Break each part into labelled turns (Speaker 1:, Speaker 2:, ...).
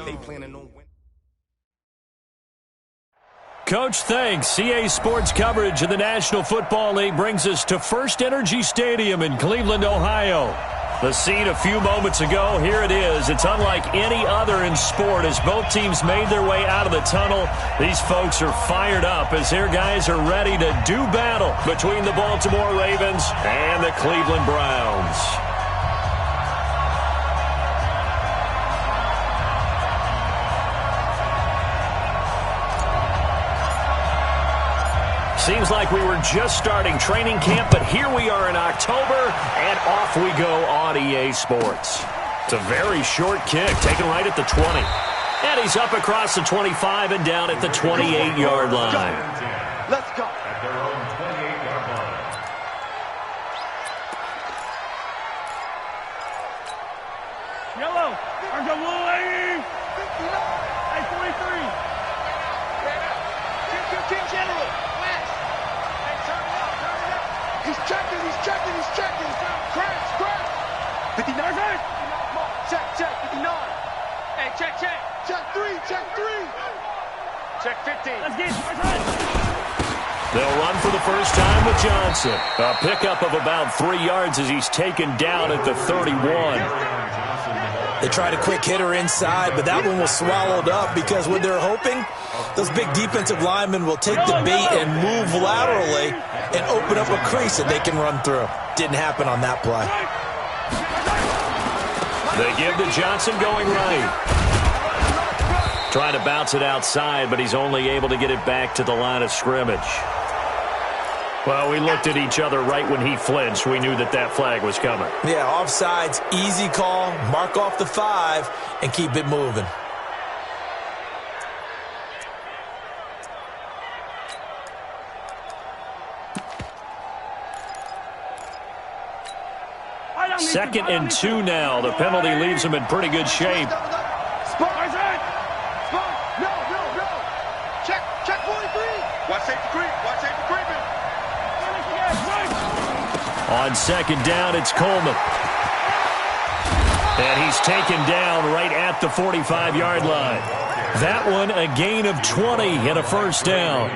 Speaker 1: They planning on winning.
Speaker 2: Coach, thanks. CA Sports coverage of the National Football League brings us to First Energy Stadium in Cleveland, Ohio. The scene a few moments ago, here it is. It's unlike any other in sport as both teams made their way out of the tunnel. These folks are fired up as their guys are ready to do battle between the Baltimore Ravens and the Cleveland Browns. Seems like we were just starting training camp, but here we are in October, and off we go on EA Sports. It's a very short kick, taken right at the 20. And he's up across the 25 and down at the 28-yard line.
Speaker 3: Let's go.
Speaker 4: At their own 28-yard line.
Speaker 5: Yellow. Arms up, little lady. hey, 43.
Speaker 3: Team General. West. Hey, turn it up, turn it up. He's checking. Crash. 59. Check, 59. Hey, check. Check 3. Check 15.
Speaker 5: Let's get it.
Speaker 2: They'll run for the first time with Johnson. A pickup of about 3 yards as he's taken down at the 31.
Speaker 6: They tried a quick hitter inside, but that one was swallowed up because what they're hoping, those big defensive linemen will take the bait and move laterally and open up a crease that they can run through. Didn't happen on that play.
Speaker 2: They give to Johnson going right. Trying to bounce it outside, but he's only able to get it back to the line of scrimmage. Well, we looked at each other right when he flinched. We knew that flag was coming.
Speaker 6: Yeah, offsides, easy call, mark off the 5, and keep it moving.
Speaker 2: Second and 2 now. The penalty leaves him in pretty good shape.
Speaker 3: No. Check 43. Watch safety creeping.
Speaker 2: On second down, it's Coleman. And he's taken down right at the 45-yard line. That one, a gain of 20 and a first down.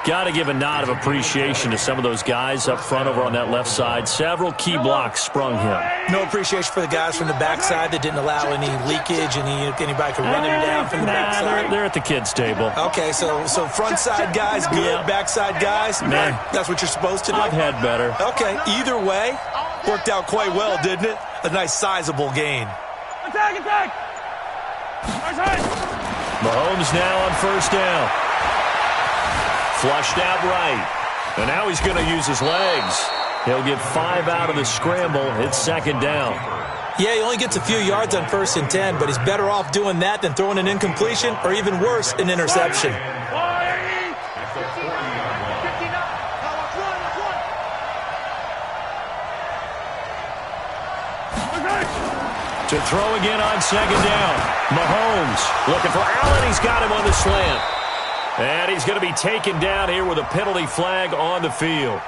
Speaker 2: Got to give a nod of appreciation to some of those guys up front over on that left side. Several key blocks sprung him.
Speaker 6: No appreciation for the guys from the backside that didn't allow any leakage, anybody could run him down from the backside.
Speaker 2: They're at the kids' table.
Speaker 6: Okay, so front side guys good, backside guys,
Speaker 2: Man,
Speaker 6: that's what you're supposed to do?
Speaker 2: I've had better.
Speaker 6: Okay, either way, worked out quite well, didn't it? A nice sizable gain.
Speaker 5: Attack.
Speaker 2: Mahomes now on first down. Flushed out right. And now he's going to use his legs. He'll get 5 out of the scramble. It's second down.
Speaker 6: Yeah, he only gets a few yards on 1st and 10, but he's better off doing that than throwing an incompletion or even worse, an interception.
Speaker 2: To throw again on second down. Mahomes looking for Allen. He's got him on the slant. And he's going to be taken down here with a penalty flag on the field.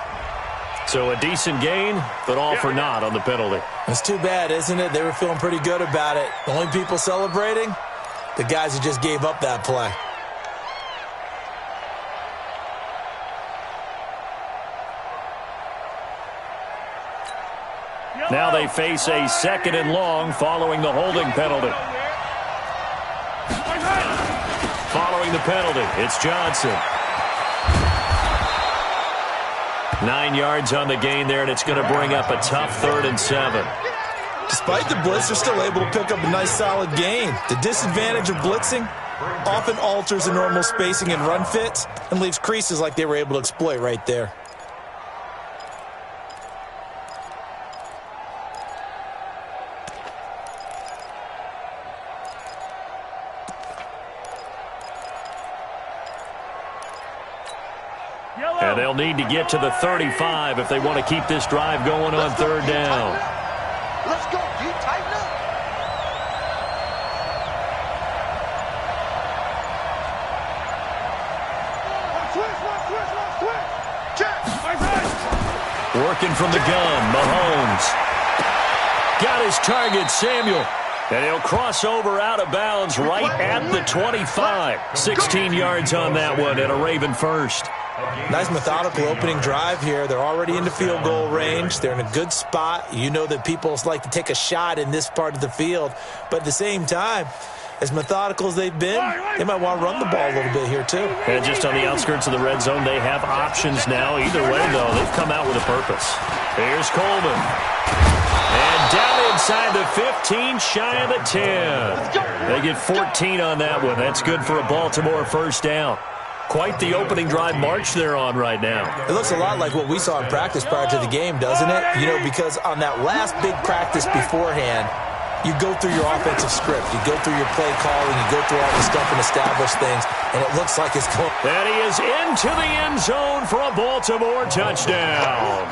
Speaker 2: So a decent gain, but all for naught on the penalty.
Speaker 6: That's too bad, isn't it? They were feeling pretty good about it. The only people celebrating, the guys who just gave up that play.
Speaker 2: Now they face a second and long following the holding penalty. Following the penalty, it's Johnson. 9 yards on the gain there, and it's going to bring up a tough 3rd and 7.
Speaker 6: Despite the blitz, they're still able to pick up a nice solid gain. The disadvantage of blitzing often alters the normal spacing and run fits and leaves creases like they were able to exploit right there.
Speaker 2: And they'll need to get to the 35 if they want to keep this drive going on 3rd down.
Speaker 3: Let's go. You tighten up. Switch. Check.
Speaker 2: Working from the gun, Mahomes. Got his target, Samuel. And he'll cross over out of bounds right at the 25. 16 yards on that one and a Raven first.
Speaker 6: Nice methodical opening drive here. They're already into field goal range. They're in a good spot. You know that people like to take a shot in this part of the field. But at the same time, as methodical as they've been, they might want to run the ball a little bit here too.
Speaker 2: And just on the outskirts of the red zone, they have options now. Either way, though, they've come out with a purpose. Here's Coleman. And down inside the 15, shy of the 10. They get 14 on that one. That's good for a Baltimore first down. Quite the opening drive march they're on right now.
Speaker 6: It looks a lot like what we saw in practice prior to the game, doesn't it? You know, because on that last big practice beforehand, you go through your offensive script. You go through your play calling. You go through all the stuff and establish things, and it looks like it's going.
Speaker 2: And he is into the end zone for a Baltimore touchdown.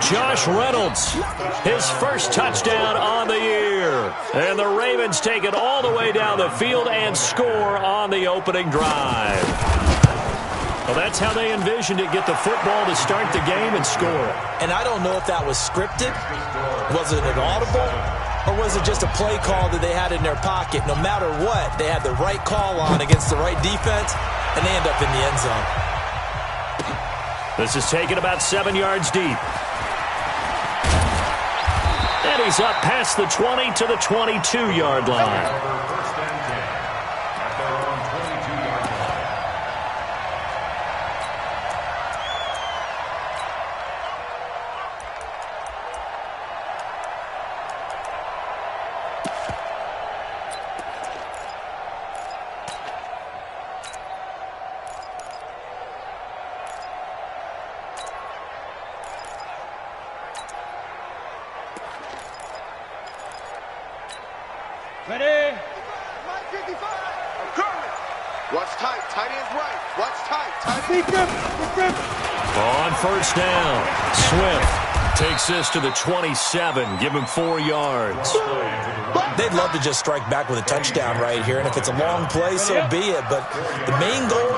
Speaker 2: Josh Reynolds, his first touchdown on the year. And the Ravens take it all the way down the field and score on the opening drive. Well, that's how they envisioned it, get the football to start the game and score it.
Speaker 6: And I don't know if that was scripted. Was it an audible? Or was it just a play call that they had in their pocket? No matter what, they had the right call on against the right defense, and they end up in the end zone.
Speaker 2: This is taken about 7 yards deep. And he's up past the 20 to the 22-yard line.
Speaker 5: Ready?
Speaker 3: Watch tight. Tight ends right. Watch tight. Tight ends.
Speaker 2: On first down, Swift takes this to the 27. Give him 4 yards.
Speaker 6: They'd love to just strike back with a touchdown right here, and if it's a long play, so be it. But the main goal,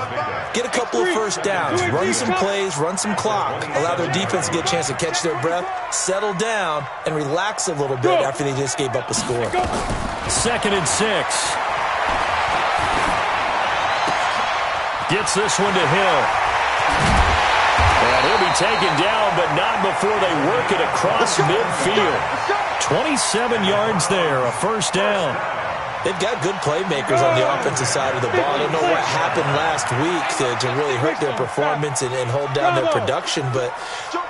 Speaker 6: get a couple of first downs, run some plays, run some clock, allow their defense to get a chance to catch their breath, settle down, and relax a little bit after they just gave up a score.
Speaker 2: 2nd and 6. Gets this one to Hill. And he'll be taken down, but not before they work it across midfield. 27 yards there, a first down.
Speaker 6: They've got good playmakers on the offensive side of the ball. I don't know what happened last week to really hurt their performance and hold down their production, but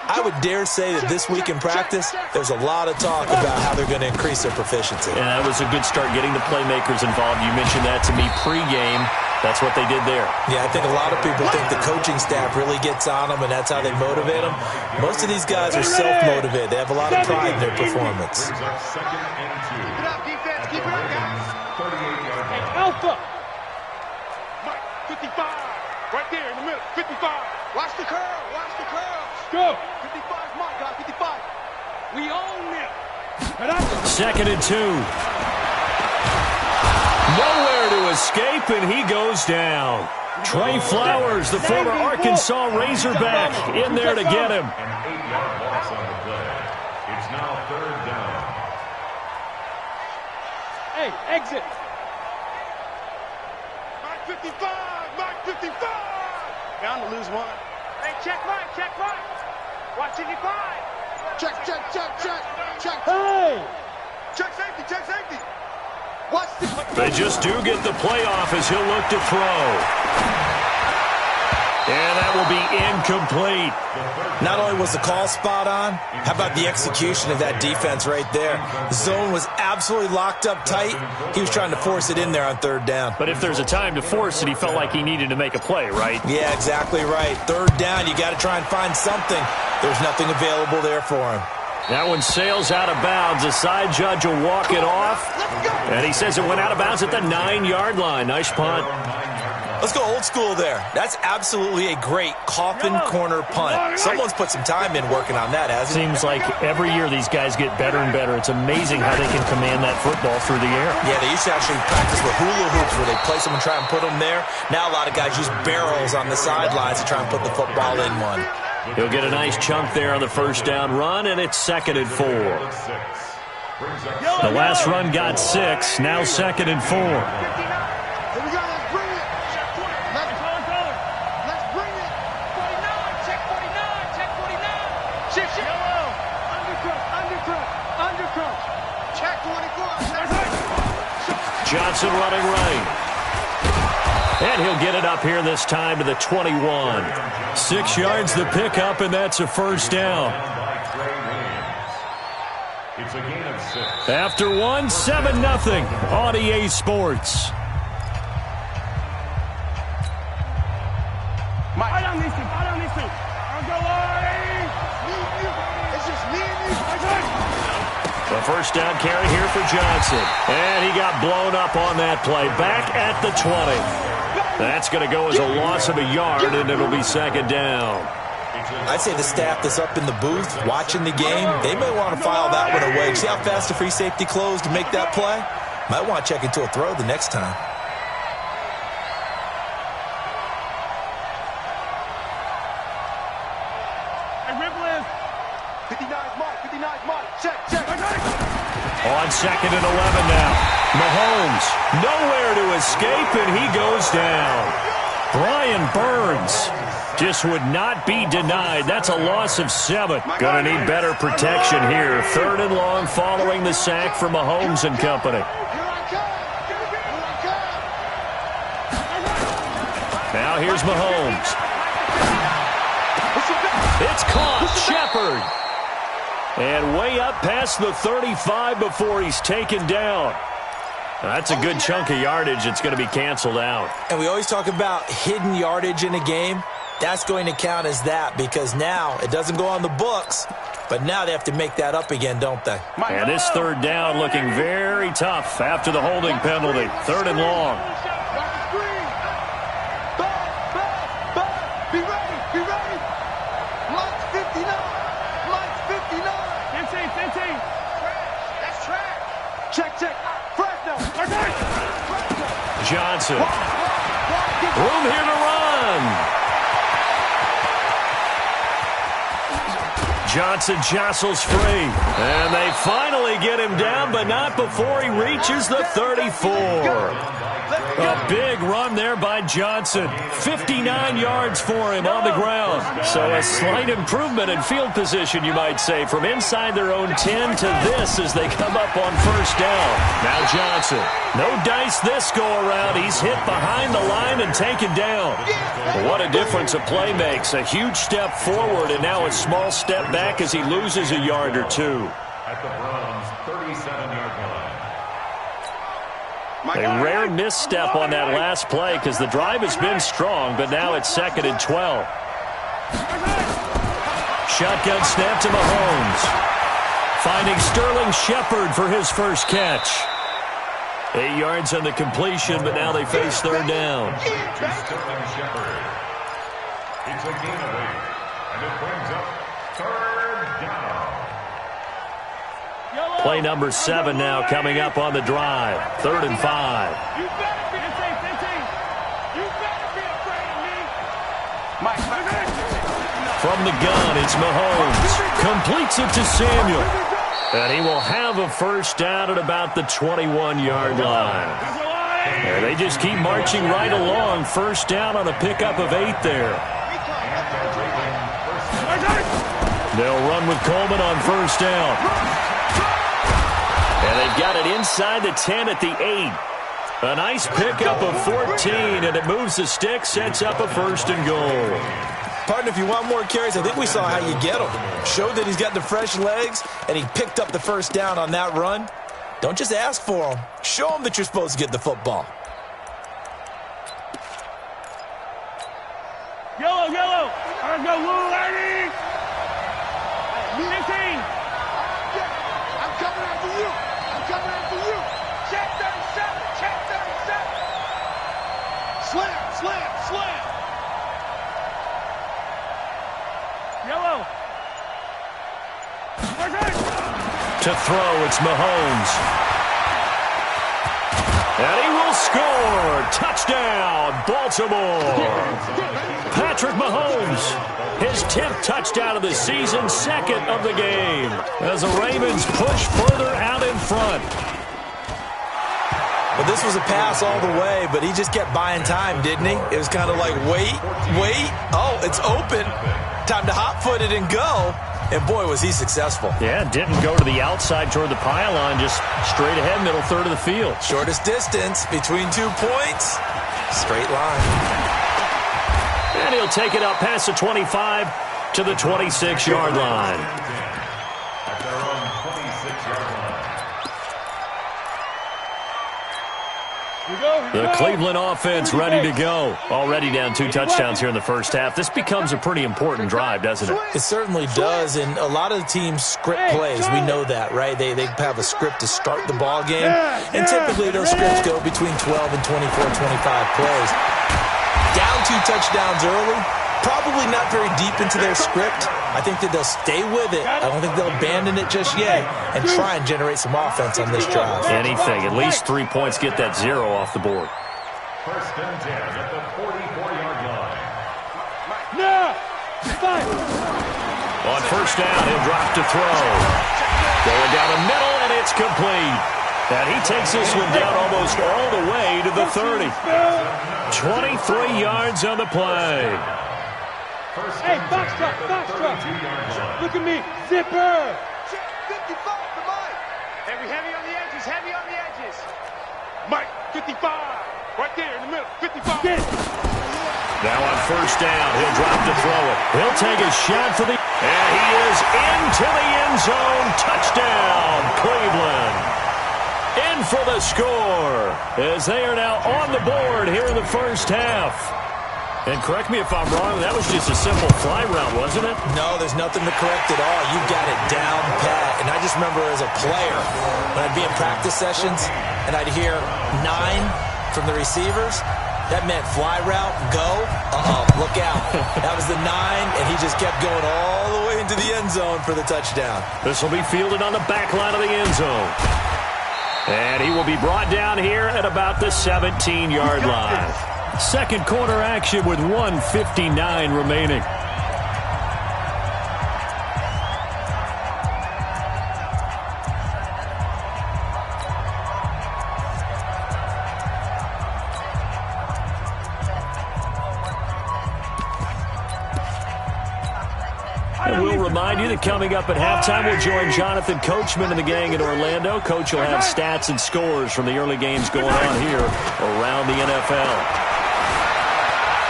Speaker 6: I would dare say that this week in practice, there's a lot of talk about how they're going to increase their proficiency.
Speaker 2: And that was a good start, getting the playmakers involved. You mentioned that to me pregame. That's what they did there.
Speaker 6: Yeah, I think a lot of people think the coaching staff really gets on them, and that's how they motivate them. Most of these guys are self-motivated. They have a lot of pride in their performance.
Speaker 3: Keep it up, defense. Keep it up, guys.
Speaker 4: 38-yard line.
Speaker 5: Alpha.
Speaker 3: Mike, 55. Right there in the middle. 55. Watch the curve. Watch the curve.
Speaker 5: Go.
Speaker 3: 55 is Mike, guys. 55. We own them.
Speaker 2: 2nd and 2. Nowhere to escape, and he goes down. Trey Flowers, the former Arkansas Razorback, in there to get him.
Speaker 4: An 8-yard loss on the play. It's now 3rd down.
Speaker 5: Hey, exit.
Speaker 3: Mike 55. Mike 55. Bound to lose one. Hey, check Mike. Check Mike. Watch 55. Check. Check.
Speaker 5: Hey.
Speaker 3: Check safety. Check safety.
Speaker 2: They just do get the playoff as he'll look to throw. And that will be incomplete.
Speaker 6: Not only was the call spot on, how about the execution of that defense right there? The zone was absolutely locked up tight. He was trying to force it in there on 3rd down.
Speaker 2: But if there's a time to force it, he felt like he needed to make a play, right?
Speaker 6: Yeah, exactly right. 3rd down, you got to try and find something. There's nothing available there for him.
Speaker 2: That one sails out of bounds. The side judge will walk it off. And he says it went out of bounds at the 9-yard line. Nice punt.
Speaker 6: Let's go old school there. That's absolutely a great coffin corner punt. Someone's put some time in working on that, hasn't it?
Speaker 2: Seems like every year these guys get better and better. It's amazing how they can command that football through the air.
Speaker 6: Yeah, they used to actually practice with hula hoops where they place them and try and put them there. Now a lot of guys use barrels on the sidelines to try and put the football in one.
Speaker 2: He'll get a nice chunk there on the first down run, and it's 2nd and 4. The last run got 6, now 2nd and 4.
Speaker 3: Here we go, let's bring it. Let's bring it. 49, check 49, check 49. Check. Yellow. Undercrunch. Check 24.
Speaker 2: Johnson running right. And he'll get it up here this time to the 21. 6 yards the pickup, and that's a first down.
Speaker 4: It's a gain of 6.
Speaker 2: After 1, 7-0 on EA Sports.
Speaker 5: I don't need to. I'll go away.
Speaker 3: It's just me and you.
Speaker 2: The first down carry here for Johnson. And he got blown up on that play. Back at the 20. That's going to go as a loss of a yard, and it'll be 2nd down.
Speaker 6: I'd say the staff that's up in the booth watching the game, they may want to file that one away. See how fast the free safety closed to make that play? Might want to check into a throw the next time.
Speaker 5: Hey, Ripple
Speaker 3: 59's Mike. Check.
Speaker 2: On 2nd and 11 now. Mahomes nowhere to escape, and he goes down. Brian Burns just would not be denied. That's a loss of 7. Gonna need better protection here. 3rd and long following the sack for Mahomes and company. Now here's Mahomes. It's caught. Shepard. And way up past the 35 before he's taken down. That's a good chunk of yardage. It's going to be canceled out.
Speaker 6: And we always talk about hidden yardage in a game. That's going to count as that because now it doesn't go on the books, but now they have to make that up again, don't they?
Speaker 2: And this 3rd down looking very tough after the holding penalty. 3rd and long.
Speaker 3: Be ready. Lights 59.
Speaker 5: 15.
Speaker 3: That's track. Check. Fresno.
Speaker 2: Johnson. Room here to run. Johnson jostles free. And they finally get him down, but not before he reaches the 34. A big run there by Johnson. 59 yards for him on the ground. So a slight improvement in field position, you might say, from inside their own 10 to this as they come up on 1st down. Now Johnson. No dice this go-around. He's hit behind the line and taken down. What a difference a play makes. A huge step forward and now a small step back as he loses a yard or 2.
Speaker 4: At the Browns' 37-yard line.
Speaker 2: A rare misstep on that last play because the drive has been strong, but now it's 2nd and 12. Shotgun snap to Mahomes. Finding Sterling Shepard for his first catch. 8 yards on the completion, but now they face 3rd down.
Speaker 4: Sterling Shepard. It's a gain of 8, and it brings up 3rd down.
Speaker 2: Play number 7 now coming up on the drive. 3rd and 5.
Speaker 5: You better be afraid of me.
Speaker 2: From the gun, it's Mahomes. Completes it to Samuel. And he will have a first down at about the 21-yard line. And they just keep marching right along. First down on a pickup of 8 there. They'll run with Coleman on first down. And they've got it inside the 10 at the 8. A nice pickup of 14, and it moves the stick, sets up a 1st and goal.
Speaker 6: Partner, if you want more carries, I think we saw how you get them. Showed that he's got the fresh legs, and he picked up the first down on that run. Don't just ask for them. Show them that you're supposed to get the football.
Speaker 5: Yellow. Let's go, Lou, lady. 15.
Speaker 3: I'm coming after you. Check 37. Slam.
Speaker 5: Yellow.
Speaker 2: To throw, it's Mahomes. And he will will score. Touchdown, Baltimore. Patrick Mahomes, his 10th touchdown of the season, 2nd of the game, as the Ravens push further out in front.
Speaker 6: Well, this was a pass all the way, but he just kept buying time, didn't he? It was kind of like, wait. Oh, it's open. Time to hot-foot it and go. And, boy, was he successful.
Speaker 2: Yeah, didn't go to the outside toward the pylon, just straight ahead, middle third of the field.
Speaker 6: Shortest distance between 2 points. Straight line.
Speaker 2: And he'll take it up past the 25 to the 26-yard line.
Speaker 4: At their own 26-yard line.
Speaker 2: The Cleveland offense ready to go. Already down 2 touchdowns here in the first half. This becomes a pretty important drive, doesn't it?
Speaker 6: It certainly does, and a lot of the teams script plays. We know that, right? They have a script to start the ball game, and typically those scripts go between 12 and 24, 25 plays. Down 2 touchdowns early, probably not very deep into their script. I think that they'll stay with it. I don't think they'll abandon it just yet and try and generate some offense on this drive.
Speaker 2: Anything. At least 3 points, get that 0 off the board.
Speaker 4: First and 10 at the 44-yard line.
Speaker 2: On first down, he'll drop to throw. Going down the middle, and it's complete. And he takes this one down almost all the way to the 30. 23 yards on the play.
Speaker 5: Hey, box truck. Look at me, zipper.
Speaker 3: 55 to Mike. Heavy on the edges.
Speaker 5: Mike, 55. Right there in the middle, 55.
Speaker 2: Now on first down, he'll drop to throw it. He'll take a shot for the... And he is into the end zone. Touchdown, Cleveland. In for the score, as they are now on the board here in the first half. And correct me if I'm wrong, that was just a simple fly route, wasn't it?
Speaker 6: No, there's nothing to correct at all. You got it down pat. And I just remember as a player, when I'd be in practice sessions and I'd hear 9 from the receivers, that meant fly route, go, look out. That was the 9, and he just kept going all the way into the end zone for the touchdown.
Speaker 2: This will be fielded on the back line of the end zone. And he will be brought down here at about the 17-yard line. Second quarter action with 1:59 remaining. And we'll remind you that coming up at halftime, we'll join Jonathan Coachman and the gang in Orlando. Coach will have stats and scores from the early games going on here around the NFL.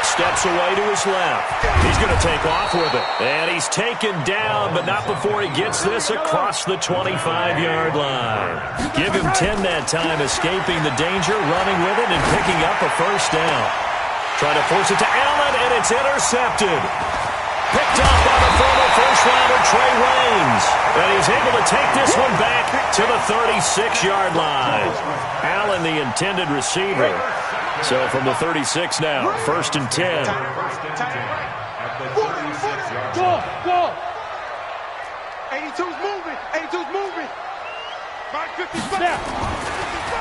Speaker 2: Steps away to his left. He's going to take off with it. And he's taken down, but not before he gets this across the 25-yard line. Give him 10 that time, escaping the danger, running with it, and picking up a first down. Trying to force it to Allen, and it's intercepted. Picked up by the former first-rounder Trey Waynes. And he's able to take this one back to the 36-yard line. Allen, the intended receiver. So from the 36 now, first and 10.
Speaker 4: First and 10 at the 36-yard line.
Speaker 5: Go.
Speaker 3: 82's moving. Mike 55.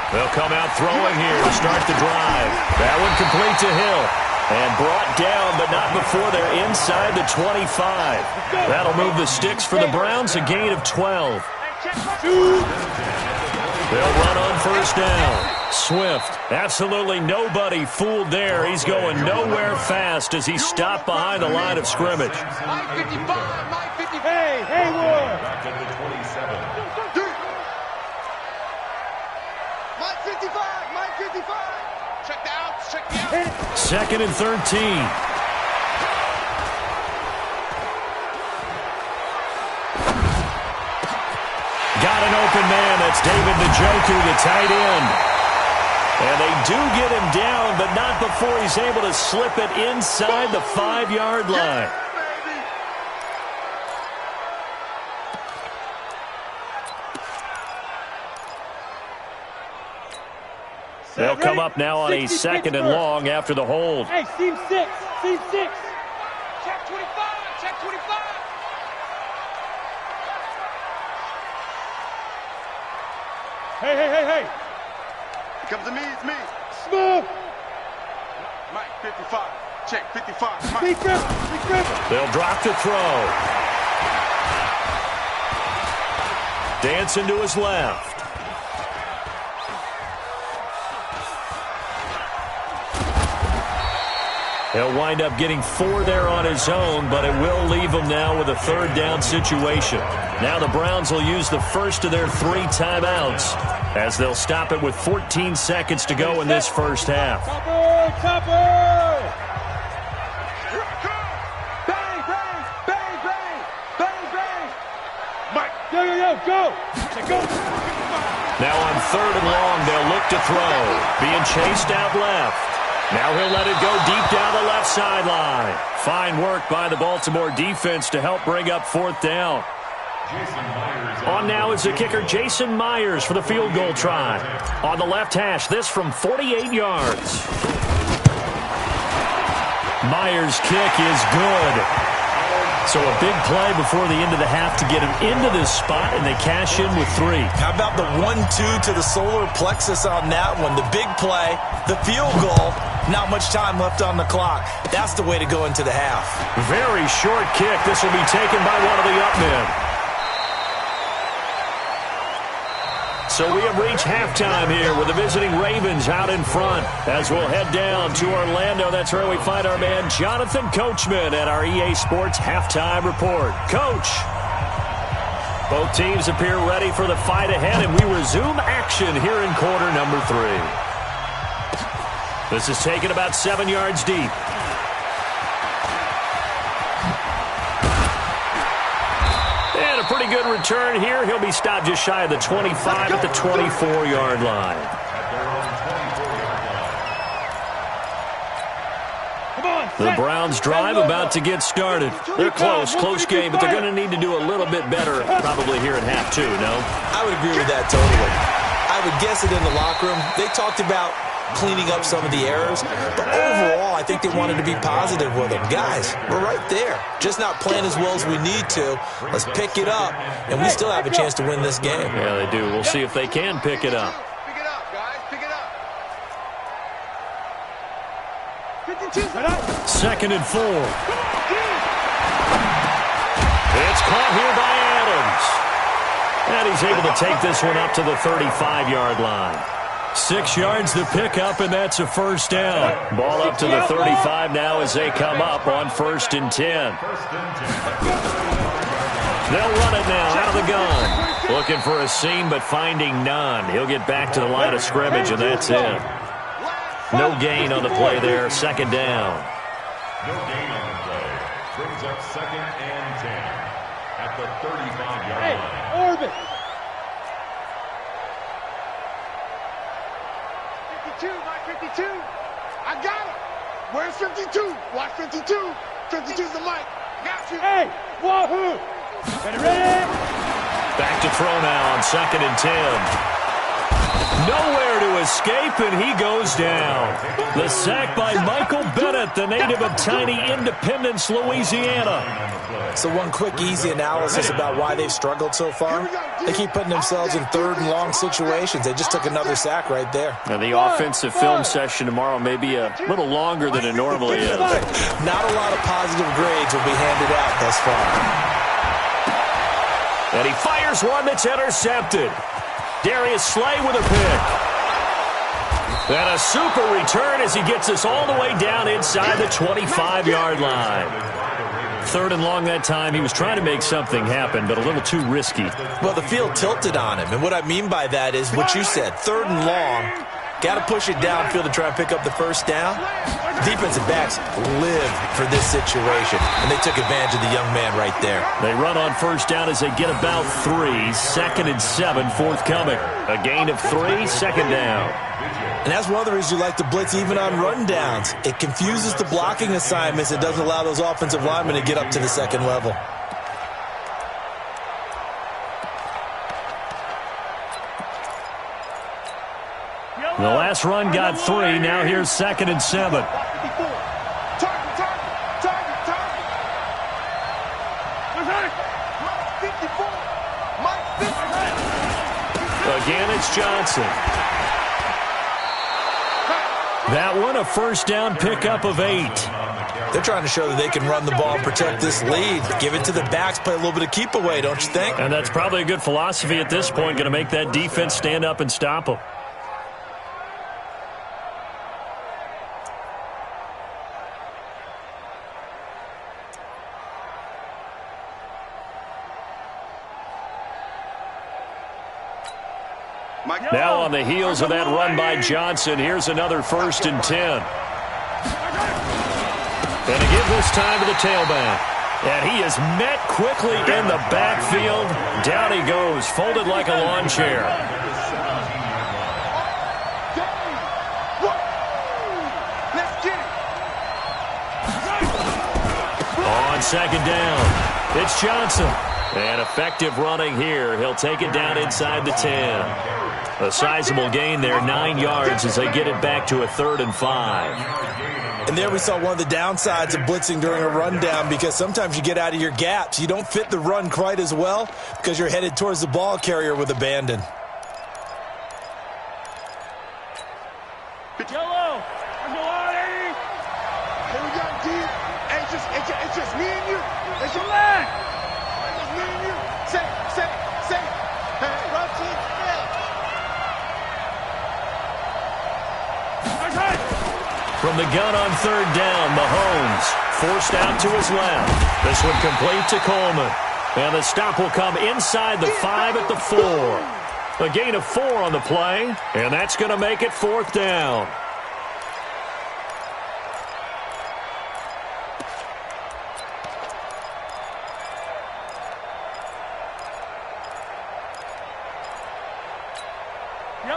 Speaker 2: They'll come out throwing here to start the drive. That one complete to Hill. And brought down, but not before they're inside the 25. That'll move the sticks for the Browns, a gain of 12. They'll run on first down. Swift, absolutely nobody fooled there. He's going nowhere fast as he stopped behind the line of scrimmage.
Speaker 3: Mike 55.
Speaker 5: Hey, Hayward.
Speaker 4: Back at the 27.
Speaker 3: Mike 55. Check the out.
Speaker 2: Second and 13. Got an open man. That's David Njoku, the tight end. And they do get him down, but not before he's able to slip it inside the 5-yard line. They'll come up now on a second and long after the hold.
Speaker 5: Hey, seam 6.
Speaker 3: Check 25.
Speaker 5: Hey.
Speaker 3: Comes to me, it's me.
Speaker 5: move.
Speaker 3: Mike, 55. Check, 55. Mike.
Speaker 5: Big grip.
Speaker 2: They'll drop the throw. Dancing to his left. He'll wind up getting 4 there on his own, but it will leave him now with a 3rd down situation. Now the Browns will use the first of their 3 timeouts as they'll stop it with 14 seconds to go in this first half.
Speaker 5: Chopper!
Speaker 3: Bang, bang, bang, bang, bang, bang. Mike.
Speaker 5: Yo, go! Go!
Speaker 2: Now on 3rd and long, they'll look to throw. Being chased out left. Now he'll let it go deep down the left sideline. Fine work by the Baltimore defense to help bring up 4th down. On now is the kicker Jason Myers for the field goal try. On the left hash, this from 48 yards. Myers' kick is good. So a big play before the end of the half to get him into this spot, and they cash in with 3.
Speaker 6: How about the 1-2 to the solar plexus on that one? The big play, the field goal, not much time left on the clock. That's the way to go into the half.
Speaker 2: Very short kick. This will be taken by one of the up men. So we have reached halftime here with the visiting Ravens out in front. As we'll head down to Orlando, that's where we find our man Jonathan Coachman at our EA Sports Halftime Report. Coach, both teams appear ready for the fight ahead, and we resume action here in quarter number 3. This is taken about 7 yards deep. And a pretty good return here. He'll be stopped just shy of the 25 at the 24-yard line. The Browns drive about to get started. They're close game, but they're going to need to do a little bit better probably here at half 2, no?
Speaker 6: I would agree with that totally. I would guess it in the locker room. They talked about cleaning up some of the errors, but overall I think they wanted to be positive with them. Guys, we're right there. Just not playing as well as we need to. Let's pick it up, and we still have a chance to win this game.
Speaker 2: Yeah, they do. We'll see if they can pick it up.
Speaker 3: Pick it up, guys. Pick it up.
Speaker 2: 2nd and 4. It's caught here by Adams. And he's able to take this one up to the 35-yard line. 6 yards to pick up, and that's a 1st down. Ball up to the 35 now as they come up on 1st and 10. They'll run it now out of the gun. Looking for a seam, but finding none. He'll get back to the line of scrimmage, and that's it. No gain on the play there. 2nd down.
Speaker 4: No gain on the play. Brings up 2nd and 10 at the 35-yard line.
Speaker 5: Orbit.
Speaker 3: 52, Mike, 52. I got him. Where's 52? Watch 52. 52's the mic. Got you.
Speaker 5: Hey, wahoo. Ready?
Speaker 2: Back to throw now on 2nd and 10. Nowhere to escape, and he goes down. The sack by Michael Bennett, the native of tiny Independence, Louisiana.
Speaker 6: So one quick, easy analysis about why they've struggled so far. They keep putting themselves in 3rd and long situations. They just took another sack right there.
Speaker 2: Now the offensive film session tomorrow may be a little longer than it normally is.
Speaker 6: Not a lot of positive grades will be handed out thus far.
Speaker 2: And he fires one that's intercepted. Darius Slay with a pick. And a super return as he gets us all the way down inside the 25-yard line. 3rd and long that time. He was trying to make something happen, but a little too risky.
Speaker 6: Well, the field tilted on him, and what I mean by that is what you said. 3rd and long. Got to push it downfield to try and pick up the 1st down. Defensive backs live for this situation, and they took advantage of the young man right there.
Speaker 2: They run on 1st down as they get about 3. 2nd and 7 forthcoming. A gain of 3, 2nd down.
Speaker 6: And that's one of the reasons you like to blitz even on run downs. It confuses the blocking assignments. It doesn't allow those offensive linemen to get up to the 2nd level.
Speaker 2: The last run got 3. Now here's 2nd and 7. Again, it's Johnson. That one, a first down pickup of 8.
Speaker 6: They're trying to show that they can run the ball and protect this lead. Give it to the backs, play a little bit of keep away, don't you think?
Speaker 2: And that's probably a good philosophy at this point, going to make that defense stand up and stop them. Now on the heels of that run by Johnson, here's another 1st and 10. And to give this time to the tailback. And he is met quickly in the backfield. Down he goes, folded like a lawn chair. On 2nd down, it's Johnson. And effective running here. He'll take it down inside the 10. A sizable gain there, 9 yards as they get it back to a 3rd and 5.
Speaker 6: And there we saw one of the downsides of blitzing during a rundown, because sometimes you get out of your gaps. You don't fit the run quite as well because you're headed towards the ball carrier with abandon.
Speaker 5: Yellow.
Speaker 3: Here we go, D. It's just me and you. It's your
Speaker 5: leg.
Speaker 3: It's just me and you. Say. Hey, run to the field.
Speaker 2: From the gun on 3rd down, Mahomes forced out to his left. This one complete to Coleman. And the stop will come inside the 5 at the 4. A gain of 4 on the play, and that's going to make it 4th down.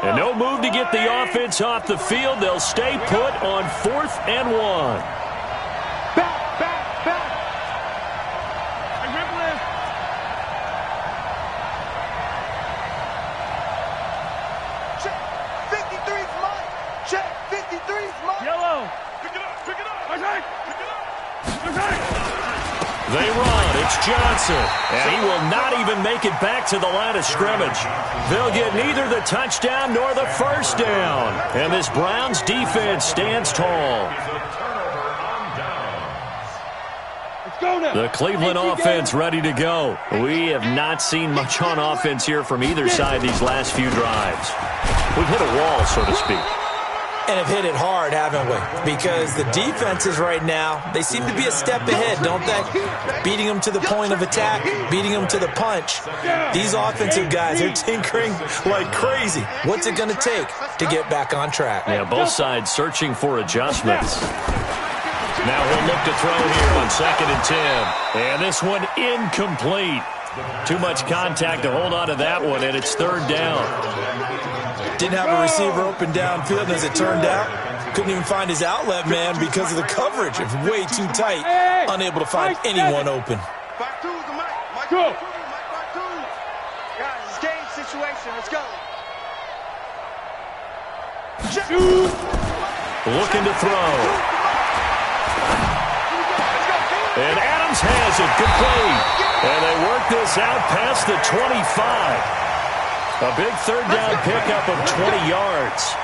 Speaker 2: And no move to get the offense off the field. They'll stay put on 4th and 1.
Speaker 3: Back. Check. 53's mine. Check. 53's mine.
Speaker 5: Yellow.
Speaker 3: Pick it up.
Speaker 5: Pick it up.
Speaker 2: They run. It's Johnson. And he will not even make it back to the line of scrimmage. They'll get neither the touchdown nor the first down. And this Browns defense stands tall. The Cleveland offense ready to go. We have not seen much on offense here from either side these last few drives. We've hit a wall, so to speak.
Speaker 6: And have hit it hard, haven't we? Because the defenses right now, they seem to be a step ahead, don't they? Beating them to the point of attack, beating them to the punch. These offensive guys are tinkering like crazy. What's it going to take to get back on track?
Speaker 2: Yeah, both sides searching for adjustments. Now he'll look to throw here on 2nd and 10. And this one incomplete. Too much contact to hold on to that one, and it's 3rd down.
Speaker 6: Didn't have a receiver open downfield, as it turned out. Couldn't even find his outlet man because of the coverage. It's way too tight. Unable to find anyone open.
Speaker 5: Go.
Speaker 3: Guys, it's game situation. Let's go.
Speaker 2: Looking to throw. And Adams has it complete. And they work this out past the 25. A big 3rd down pickup of 20 yards.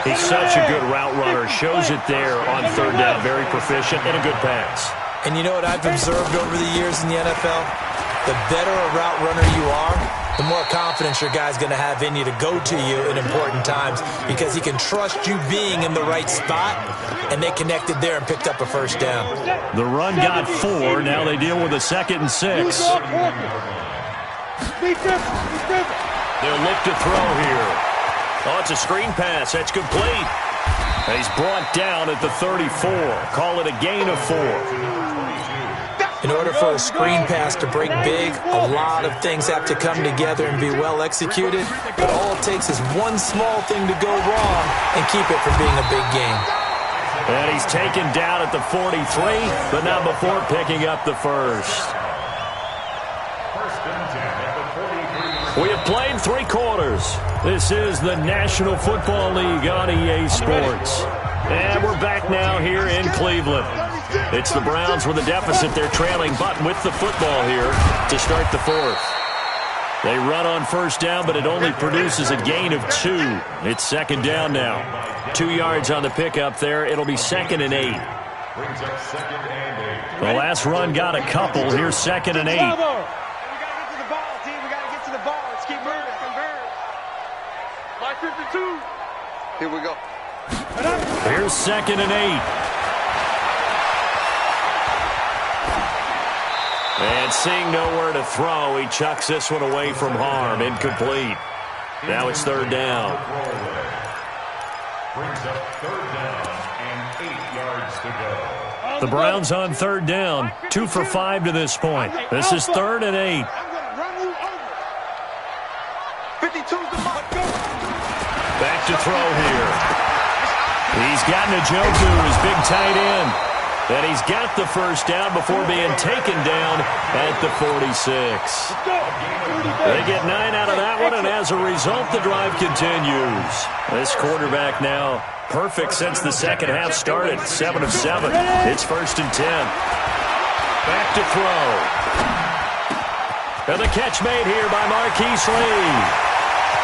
Speaker 2: He's such a good route runner. Shows it there on 3rd down. Very proficient and a good pass.
Speaker 6: And you know what I've observed over the years in the NFL? The better a route runner you are, the more confidence your guy's going to have in you to go to you in important times, because he can trust you being in the right spot, and they connected there and picked up a 1st down.
Speaker 2: The run got 4. Now they deal with a 2nd and 6. They'll look to throw here. Oh, it's a screen pass. That's complete. And he's brought down at the 34. Call it a gain of 4.
Speaker 6: In order for a screen pass to break big, a lot of things have to come together and be well executed. But all it takes is one small thing to go wrong and keep it from being a big game.
Speaker 2: And he's taken down at the 43, but not before picking up the first. We have played 3 quarters. This is the National Football League on EA Sports. And we're back now here in Cleveland. It's the Browns with a deficit. They're trailing, but with the football here to start the 4th. They run on first down, but it only produces a gain of 2. It's second down now. 2 yards on the pickup there. It'll be 2nd and 8.
Speaker 4: Brings up 2nd and 8.
Speaker 2: The last run got a couple. Here's 2nd and 8.
Speaker 3: We got to get to the ball, team. We got to get to the ball. Let's keep moving. Like 52. Here we go.
Speaker 2: Here's 2nd and 8. And seeing nowhere to throw, he chucks this one away from harm. Incomplete. Now it's 3rd down.
Speaker 4: Brings up 3rd down and 8 yards to go.
Speaker 2: The Browns on 3rd down. 2 for 5 to this point. This is 3rd and 8.
Speaker 3: I'm going to run you over. 52's the mark.
Speaker 2: Back to throw here. He's got Njoku, his big tight end. And he's got the first down before being taken down at the 46. They get 9 out of that one, and as a result, the drive continues. This quarterback now perfect since the second half started, 7 of 7. It's 1st and 10. Back to throw. And the catch made here by Marquise Lee.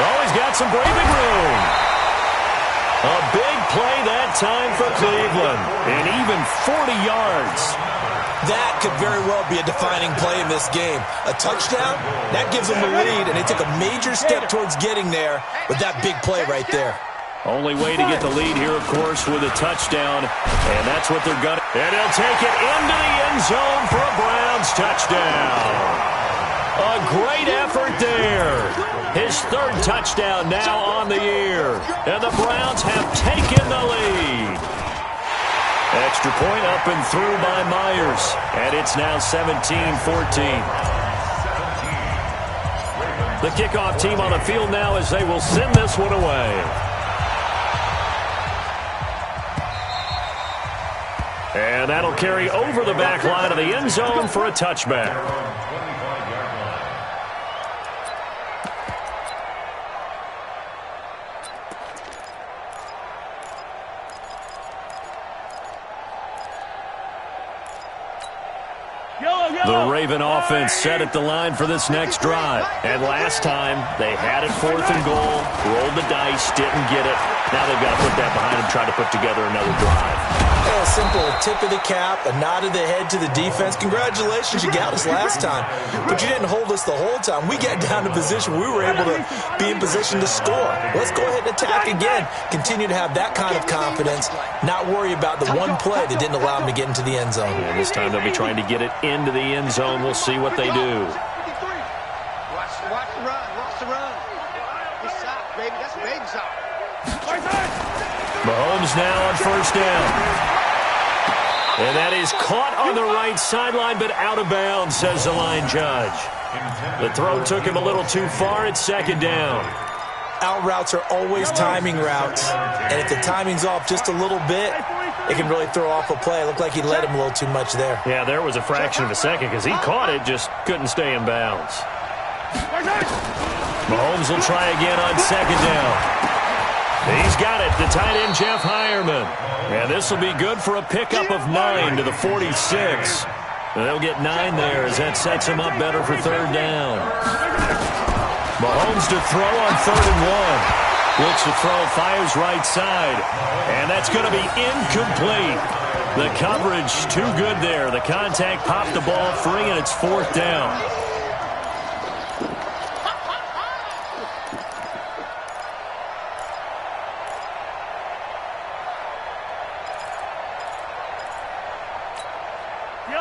Speaker 2: Oh, he's got some breathing room. A big play that time for Cleveland, and even 40 yards.
Speaker 6: That could very well be a defining play in this game. A touchdown, that gives them the lead, and they took a major step towards getting there with that big play right there.
Speaker 2: Only way to get the lead here, of course, with a touchdown, and that's what they're going to. And they'll take it into the end zone for a Browns touchdown. A great effort there. His 3rd touchdown now on the year. And the Browns have taken the lead. Extra point up and through by Myers. And it's now 17-14. The kickoff team on the field now as they will send this one away. And that'll carry over the back line of the end zone for a touchback. The Raven offense set at the line for this next drive. And last time, they had it 4th and goal, rolled the dice, didn't get it. Now they've got to put that behind them, try to put together another drive.
Speaker 6: A simple tip of the cap, a nod of the head to the defense. Congratulations, you got us last time. But you didn't hold us the whole time. We got down to position. We were able to be in position to score. Let's go ahead and attack again. Continue to have that kind of confidence, not worry about the one play that didn't allow them to get into the end zone.
Speaker 2: And this time they'll be trying to get it into the end zone. We'll see what they do.
Speaker 3: Watch the run. Watch the run. Good shot, baby. That's a baby shot.
Speaker 2: Mahomes now on first down. And that is caught on the right sideline, but out of bounds, says the line judge. The throw took him a little too far. It's 2nd down.
Speaker 6: Out routes are always timing routes. And if the timing's off just a little bit, it can really throw off a play. It looked like he led him a little too much there.
Speaker 2: Yeah, there was a fraction of a second because he caught it, just couldn't stay in bounds. Mahomes will try again on 2nd down. He's got it, the tight end, Jeff Heuerman. And this will be good for a pickup of 9 to the 46. They'll get 9 there as that sets him up better for 3rd down. Mahomes to throw on 3rd and 1. Looks to throw, fires right side. And that's going to be incomplete. The coverage too good there. The contact popped the ball free, and it's 4th down.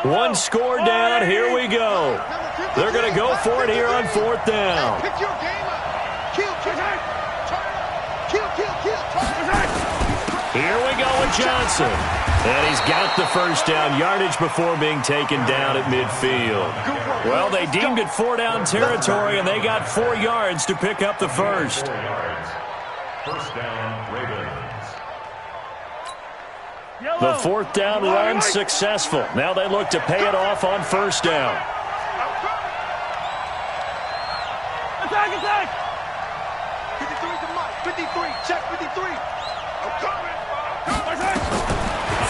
Speaker 2: One score down. Here we go. They're going to go for it here on 4th down.
Speaker 3: Pick your game up. Kill.
Speaker 2: Here we go with Johnson. And he's got the first down yardage before being taken down at midfield. Well, they deemed it 4-down territory, and they got 4 yards to pick up the first.
Speaker 4: 1st down, Ravens.
Speaker 2: The 4th down run successful. Now they look to pay it off on 1st down.
Speaker 5: Attack!
Speaker 3: 53's the mark. 53. Check 53. I'm coming.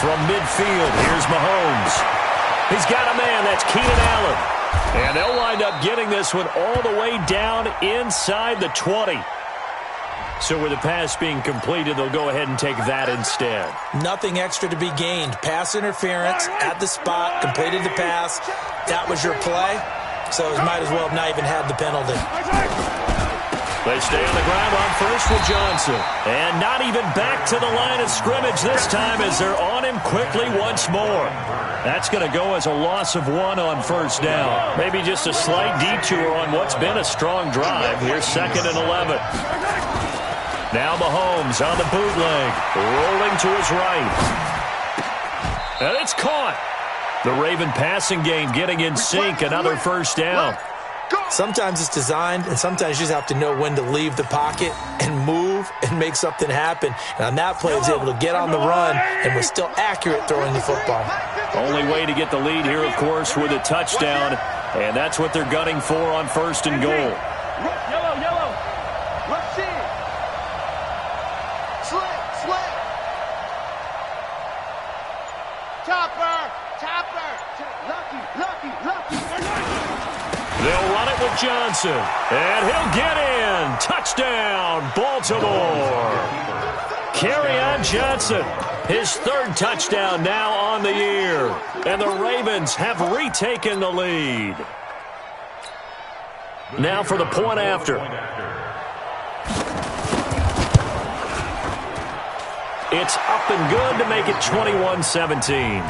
Speaker 2: From midfield, here's Mahomes. He's got a man. That's Keenan Allen. And they'll wind up getting this one all the way down inside the 20. So with the pass being completed, they'll go ahead and take that instead.
Speaker 6: Nothing extra to be gained. Pass interference at the spot, completed the pass. That was your play, so it might as well have not even had the penalty.
Speaker 2: They stay on the ground on first with Johnson. And not even back to the line of scrimmage this time as they're on him quickly once more. That's going to go as a loss of 1 on first down. Maybe just a slight detour on what's been a strong drive. Here's 2nd and 11. Now Mahomes on the bootleg, rolling to his right. And it's caught. The Raven passing game getting in sync, another first down.
Speaker 6: Sometimes it's designed, and sometimes you just have to know when to leave the pocket and move and make something happen. And on that play, he was able to get on the run and was still accurate throwing the football.
Speaker 2: Only way to get the lead here, of course, with a touchdown. And that's what they're gunning for on 1st and goal.
Speaker 3: Yellow, yellow. Rush in. Slit. Chopper. Lucky.
Speaker 2: They'll run it with Johnson. And he'll get in. Touchdown, Baltimore. Kerryon Johnson. His 3rd touchdown now on the year. And the Ravens have retaken the lead. Now for the point after. It's up and good to make it 21-17.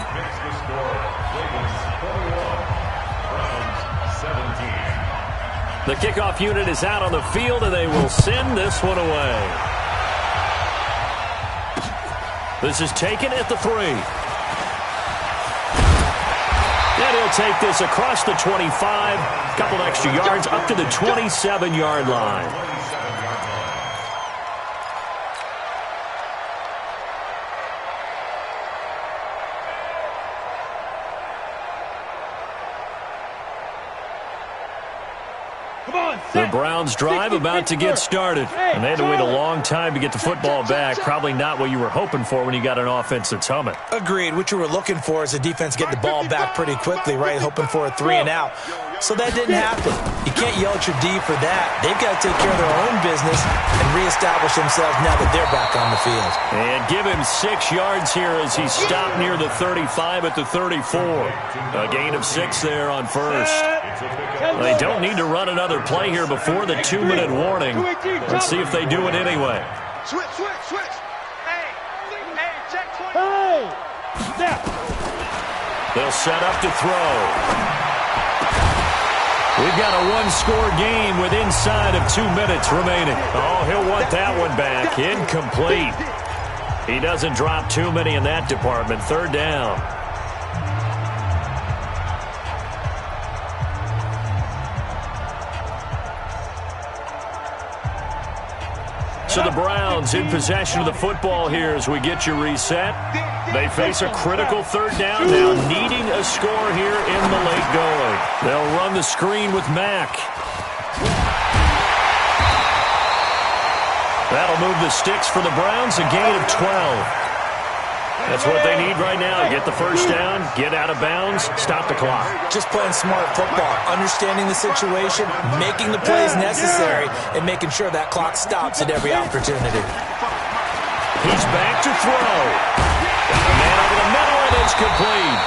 Speaker 2: The kickoff unit is out on the field, and they will send this one away. This is taken at the 3. And he'll take this across the 25. A couple extra yards up to the 27-yard line. The Browns drive about to get started. And they had to wait a long time to get the football back. Probably not what you were hoping for when you got an offense that's humming.
Speaker 6: Agreed. What you were looking for is the defense getting the ball back pretty quickly, right? Hoping for a 3 and out. So that didn't happen. You can't yell at your D for that. They've got to take care of their own business and reestablish themselves now that they're back on the field.
Speaker 2: And give him 6 yards here as he stopped near the 35 at the 34. A gain of 6 there on first. They don't need to run another play here before the 2-minute warning. Let's see if they do it anyway.
Speaker 3: Switch. Hey, check 20.
Speaker 5: Hey! Step.
Speaker 2: They'll set up to throw. We've got a 1-score game with inside of 2 minutes remaining. Oh, he'll want that one back. Incomplete. He doesn't drop too many in that department. 3rd down. So the Browns in possession of the football here as we get you reset. They face a critical 3rd down now, needing a score here in the late going. They'll run the screen with Mack. That'll move the sticks for the Browns, a gain of 12. That's what they need right now. Get the first down, get out of bounds, stop the clock.
Speaker 6: Just playing smart football, understanding the situation, making the plays necessary, and making sure that clock stops at every opportunity.
Speaker 2: He's back to throw. Got a man over the middle, and it's complete.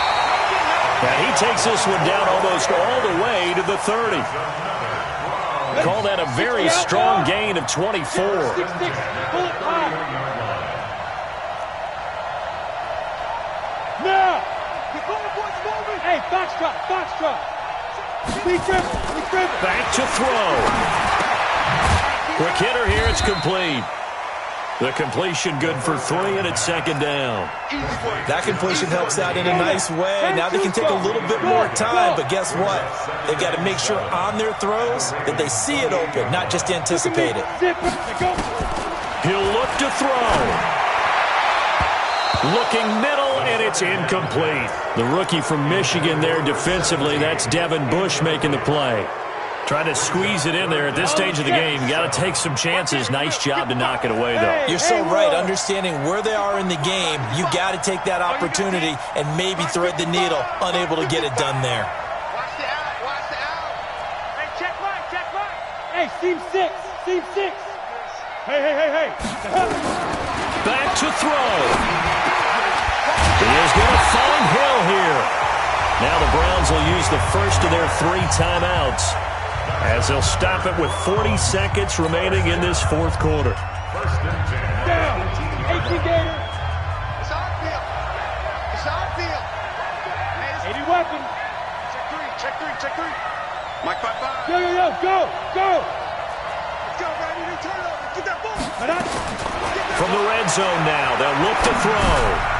Speaker 2: And he takes this one down almost all the way to the 30. Call that a very strong gain of 24.
Speaker 5: Now! Hey, foxtrot. Be driven.
Speaker 2: Back to throw. Quick hitter here, it's complete. The completion good for 3, and it's 2nd down.
Speaker 6: That completion helps out in a nice way. Now they can take a little bit more time, but guess what? They've got to make sure on their throws that they see it open, not just anticipate it.
Speaker 2: He'll look to throw. Looking middle, and it's incomplete. The rookie from Michigan there defensively, that's Devin Bush making the play. Trying to squeeze it in there at this stage of the game. You got to take some chances. Nice job to knock it away, though.
Speaker 6: You're so right. Understanding where they are in the game, you got to take that opportunity and maybe thread the needle. Unable to get it done there.
Speaker 3: Watch the out.
Speaker 5: Hey, seam 6. Seam 6. Hey.
Speaker 2: Back to throw. He is going to find Hill here. Now the Browns will use the first of their 3 timeouts as they'll stop it with 40 seconds remaining in this fourth quarter.
Speaker 4: First and 10.
Speaker 5: Down. 18 Gator.
Speaker 3: It's our field. It's our field.
Speaker 5: 80 weapon.
Speaker 3: Check 3. Mike 5-5.
Speaker 5: Yo. Go.
Speaker 3: Let's go, Brady. New turnover. Get that ball.
Speaker 2: From the red zone now, they'll look to throw.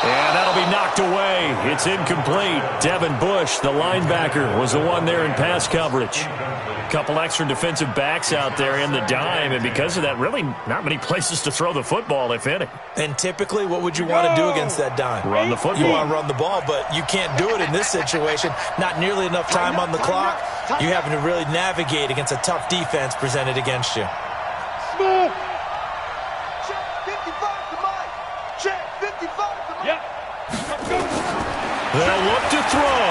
Speaker 2: And that'll be knocked away. It's incomplete. Devin Bush, the linebacker, was the one there in pass coverage. A couple extra defensive backs out there in the dime, and because of that, really not many places to throw the football, if any.
Speaker 6: And typically, what would you want to do against that dime?
Speaker 2: Run the football.
Speaker 6: You want to run the ball, but you can't do it in this situation. Not nearly enough time on the clock. You're having to really navigate against a tough defense presented against you.
Speaker 5: Smooth.
Speaker 3: Check 55 to Mike. Check 55 to Mike.
Speaker 5: Yep.
Speaker 2: They'll look to throw.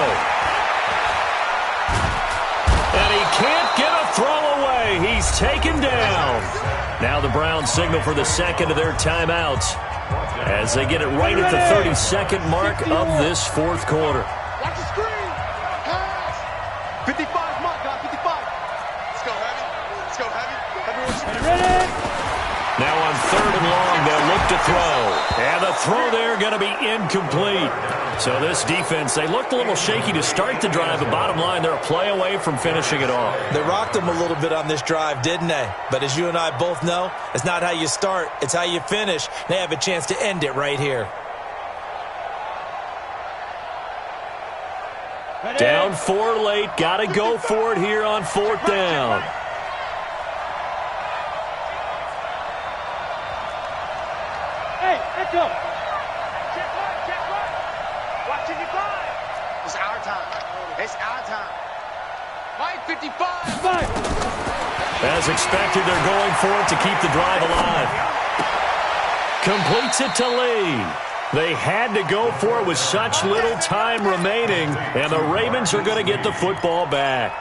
Speaker 2: And he can't get a throw away. He's taken down. Now the Browns signal for the second of their timeouts as they get it right at the 32nd mark of this fourth quarter.
Speaker 3: Watch the screen. Pass. 55 Mike, guys. 55. Let's go heavy. Everyone's
Speaker 5: Ready?
Speaker 2: Now on 3rd and long, they'll look to throw. And the throw there going to be incomplete. So this defense, they looked a little shaky to start the drive, but bottom line, they're a play away from finishing it off.
Speaker 6: They rocked them a little bit on this drive, didn't they? But as you and I both know, it's not how you start, it's how you finish. They have a chance to end it right here.
Speaker 5: Ready?
Speaker 2: Down 4 late, got to go for it here on 4th down.
Speaker 5: Hey, echo.
Speaker 3: check right. Watch 55. It's our time. Mike 55.
Speaker 5: Five.
Speaker 2: As expected, they're going for it to keep the drive alive. Completes it to Lee. They had to go for it with such little time remaining, and the Ravens are going to get the football back.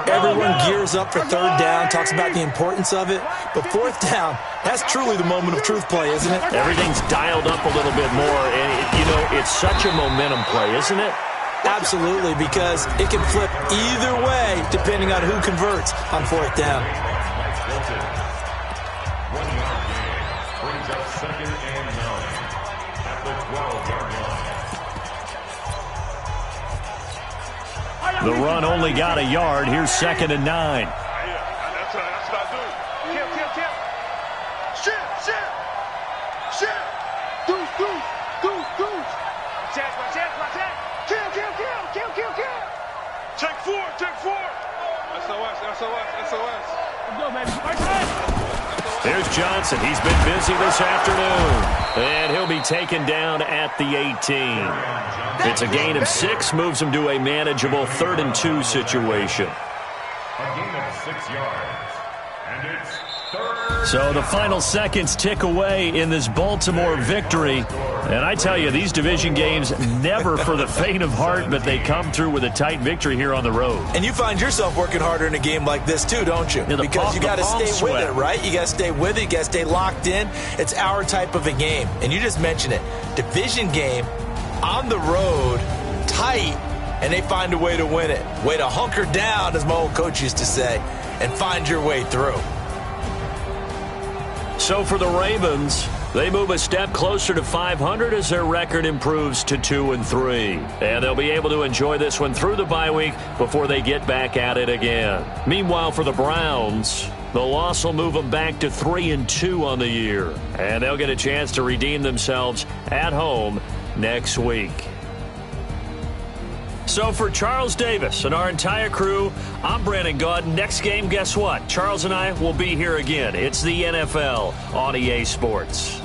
Speaker 6: Everyone gears up for 3rd down, talks about the importance of it, but 4th down, that's truly the moment of truth play, isn't it?
Speaker 2: Everything's dialed up a little bit more, and, it's such a momentum play, isn't it?
Speaker 6: Absolutely, because it can flip either way depending on who converts on 4th down.
Speaker 4: 1 yard gain brings up 2nd and 9 at the 12-yard line.
Speaker 2: The run only got a yard. Here's 2nd and 9.
Speaker 3: That's what I do. Kill. Shit. Deuce. Watch that. Kill. Check 4. SOS.
Speaker 5: Let's go, baby. Right side.
Speaker 2: There's Johnson. He's been busy this afternoon. And he'll be taken down at the 18. It's a gain of 6, moves him to a manageable 3rd and 2 situation.
Speaker 4: A gain of 6 yards. And it's 3rd.
Speaker 2: So the final seconds tick away in this Baltimore victory. And I tell you, these division games never for the faint of heart, but they come through with a tight victory here on the road.
Speaker 6: And you find yourself working harder in a game like this too, don't you?
Speaker 2: Yeah,
Speaker 6: because you got to stay with it, right? You got to stay with it. You got to stay locked in. It's our type of a game. And you just mentioned it. Division game, on the road, tight, and they find a way to win it. Way to hunker down, as my old coach used to say, and find your way through.
Speaker 2: So for the Ravens, they move a step closer to 500 as their record improves to 2-3. And they'll be able to enjoy this one through the bye week before they get back at it again. Meanwhile, for the Browns, the loss will move them back to 3-2 on the year. And they'll get a chance to redeem themselves at home next week. So for Charles Davis and our entire crew, I'm Brandon Gaud. Next game, guess what? Charles and I will be here again. It's the NFL on EA Sports.